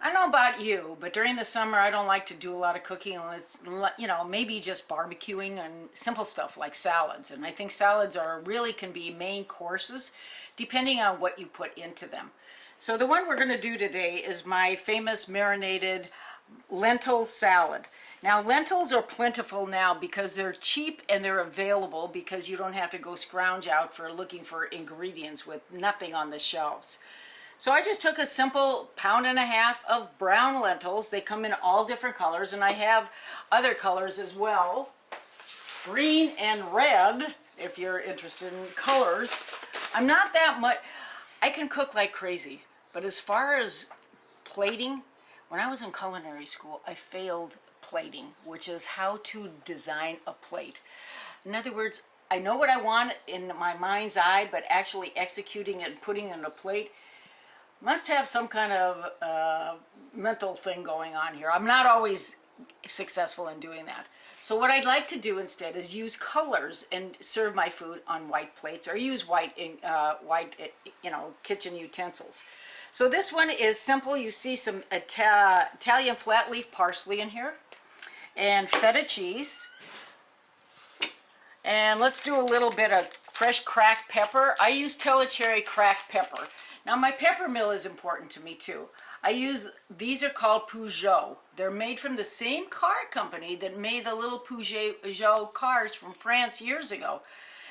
I don't know about you, but during the summer I don't like to do a lot of cooking unless, maybe just barbecuing and simple stuff like salads. And I think salads really can be main courses depending on what you put into them. So the one we're going to do today is my famous marinated lentil salad. Now lentils are plentiful now because they're cheap and they're available because you don't have to go scrounge out for looking for ingredients with nothing on the shelves. So I just took a simple 1.5 pounds of brown lentils. They come in all different colors, and I have other colors as well, green and red, if you're interested in colors. I'm not that much, I can cook like crazy, but as far as plating, when I was in culinary school, I failed plating, which is how to design a plate. In other words, I know what I want in my mind's eye, but actually executing it and putting it in a plate must have some kind of mental thing going on here. I'm not always successful in doing that. So what I'd like to do instead is use colors and serve my food on white plates, or use white kitchen utensils. So this one is simple. You see some Italian flat leaf parsley in here, and feta cheese. And let's do a little bit of fresh cracked pepper. I use Cherry cracked pepper. Now my pepper mill is important to me too. These are called Peugeot. They're made from the same car company that made the little Peugeot cars from France years ago.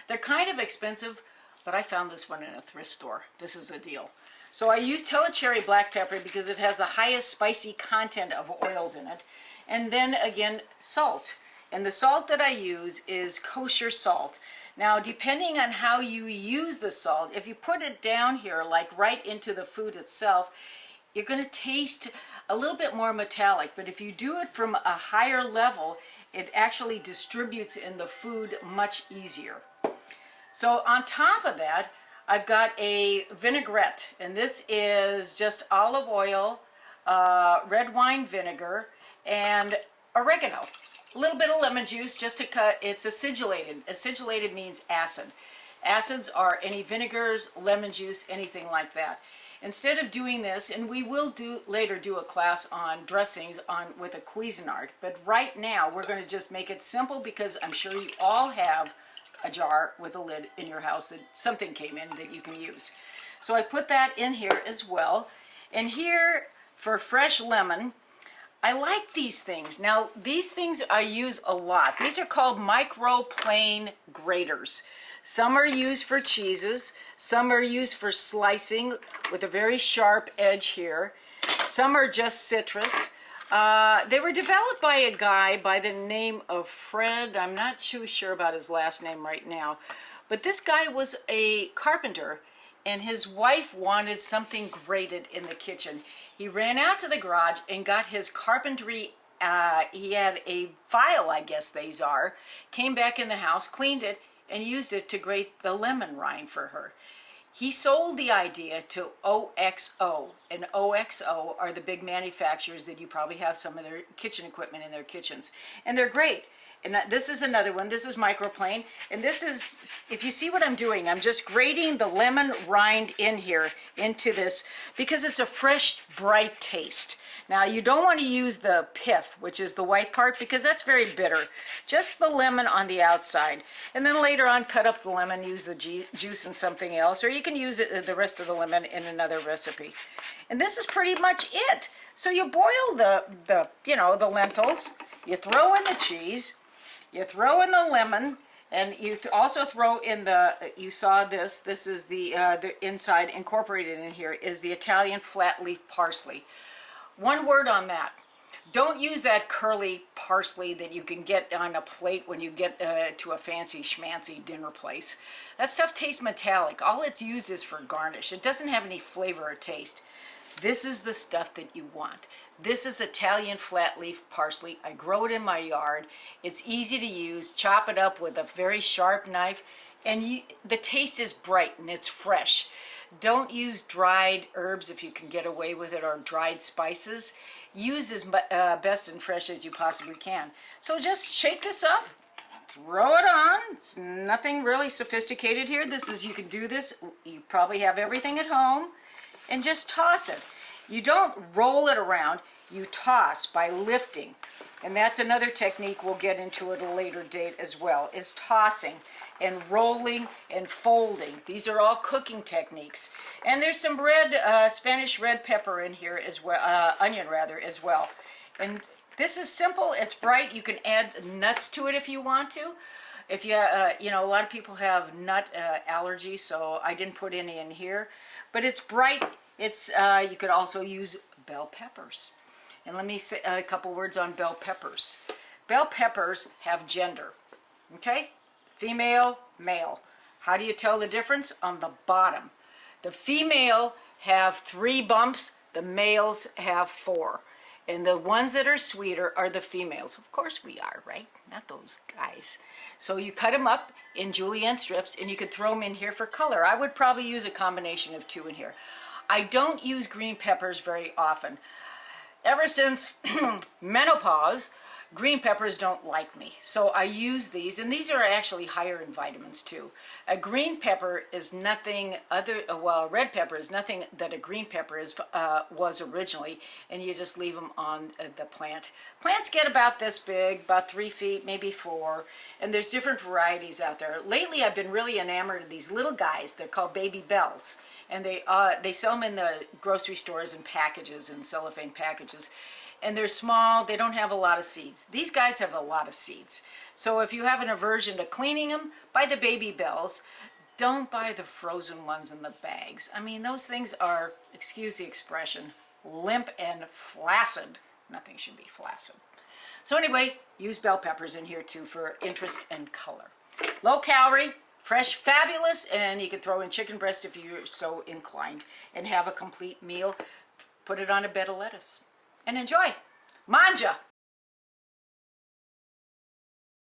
They're kind of expensive, but I found this one in a thrift store. This is the deal. So I use Cherry black pepper because it has the highest spicy content of oils in it. And then again, salt. And the salt that I use is kosher salt. Now, depending on how you use the salt, if you put it down here, like right into the food itself, you're going to taste a little bit more metallic. But if you do it from a higher level, it actually distributes in the food much easier. So on top of that, I've got a vinaigrette, and this is just olive oil, red wine vinegar, and oregano. A little bit of lemon juice just to cut. It's acidulated. Acidulated means acid. Acids are any vinegars, lemon juice, anything like that. Instead of doing this, and we will later do a class on dressings with a Cuisinart, but right now we're going to just make it simple because I'm sure you all have a jar with a lid in your house that something came in that you can use. So I put that in here as well. And here for fresh lemon, I like these things. Now, these things I use a lot. These are called microplane graters. Some are used for cheeses. Some are used for slicing with a very sharp edge here. Some are just citrus. They were developed by a guy by the name of Fred. I'm not too sure about his last name right now. But this guy was a carpenter, and his wife wanted something grated in the kitchen. He ran out to the garage and got his carpentry, he had a file, I guess these are, came back in the house, cleaned it, and used it to grate the lemon rind for her. He sold the idea to OXO, and OXO are the big manufacturers that you probably have some of their kitchen equipment in their kitchens. And they're great. And this is another one. This is microplane. And this is, if you see what I'm doing, I'm just grating the lemon rind in here into this because it's a fresh, bright taste. Now, you don't want to use the pith, which is the white part, because that's very bitter. Just the lemon on the outside. And then later on, cut up the lemon, use the juice in something else, or you can use the rest of the lemon in another recipe. And this is pretty much it. So you boil the lentils, you throw in the cheese, you throw in the lemon, and you also throw in you saw this is the inside incorporated in here is the Italian flat leaf parsley. One word on that. Don't use that curly parsley that you can get on a plate when you get to a fancy schmancy dinner place. That stuff tastes metallic. All it's used is for garnish. It doesn't have any flavor or taste. This is the stuff that you want. This is Italian flat leaf parsley. I grow it in my yard. It's easy to use. Chop it up with a very sharp knife, and the taste is bright and it's fresh. Don't use dried herbs if you can get away with it, or dried spices. Use as best and fresh as you possibly can. So just shake this up, throw it on. It's nothing really sophisticated here. You can do this. You probably have everything at home. And just toss it. You don't roll it around, you toss by lifting. And that's another technique we'll get into at a later date as well, is tossing and rolling and folding. These are all cooking techniques. And there's some Spanish red pepper in here as well, onion rather, as well. And this is simple, it's bright. You can add nuts to it if you want to. If you, you know, a lot of people have nut allergies, so I didn't put any in here. But it's bright. It's you could also use bell peppers. And let me say a couple words on bell peppers. Bell peppers have gender, okay? Female, male. How do you tell the difference? On the bottom. The female have 3 bumps, the males have 4. And the ones that are sweeter are the females. Of course we are, right? Not those guys. So you cut them up in julienne strips, and you could throw them in here for color. I would probably use a combination of 2 in here. I don't use green peppers very often. Ever since menopause, green peppers don't like me. So I use these, and these are actually higher in vitamins too. A green pepper is nothing other, well, a red pepper is nothing that a green pepper is, was originally, and you just leave them on the plant. Plants get about this big, about 3 feet, maybe 4, and there's different varieties out there. Lately I've been really enamored of these little guys. They're called baby bells. And they sell them in the grocery stores in packages, in cellophane packages. And they're small, they don't have a lot of seeds. These guys have a lot of seeds. So if you have an aversion to cleaning them, buy the baby bells. Don't buy the frozen ones in the bags. I mean, those things are, excuse the expression, limp and flaccid. Nothing should be flaccid. So anyway, use bell peppers in here too for interest and color. Low calorie. Fresh, fabulous, and you can throw in chicken breast if you're so inclined and have a complete meal. Put it on a bed of lettuce and enjoy. Manja!